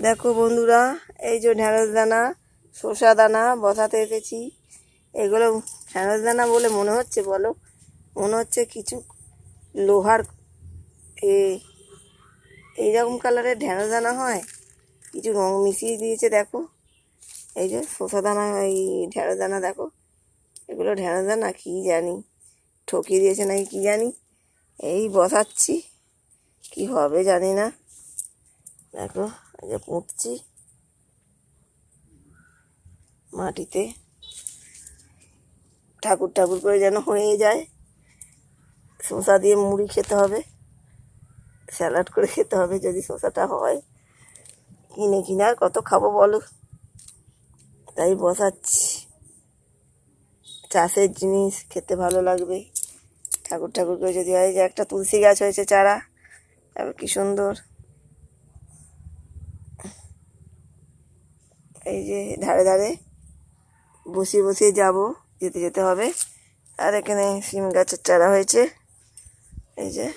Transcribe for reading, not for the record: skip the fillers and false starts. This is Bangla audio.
দেখো বন্ধুরা, এই যে ঢেঁড়স দানা, শসা দানা বসাতে এসেছি। এগুলো ঢেঁড়স দানা বলে মনে হচ্ছে, বলো? মনে হচ্ছে কিছু লোহার এইরকম কালারের ঢেঁড়স দানা হয়, কিছু রং মিশিয়ে দিয়েছে। দেখো এই যে শসা দানা, এই ঢেঁড়স দানা দেখো, এগুলো ঢেঁড়স দানা কি জানি, ঠকিয়ে দিয়েছে নাকি কি জানি। এই বসাচ্ছি, কি হবে জানি না। দেখো এই যে পুঁতছি মাটিতে, ঠাকুর ঠাকুর করে যেন হয়ে যায়। শসা দিয়ে মুড়ি খেতে হবে, স্যালাড করে খেতে হবে যদি শসাটা হয়। কিনে আর কত খাবো বলো, তাই বসাচ্ছি। চাষের জিনিস খেতে ভালো লাগবে, ঠাকুর ঠাকুর করে যদি হয়। যে একটা তুলসী গাছ হয়েছে চারা, তারপর কি সুন্দর। এই যে ধারে ধারে বসিয়ে বসিয়ে যেতে হবে। আর এখানে শিম গাছের চারা হয়েছে, এই যে।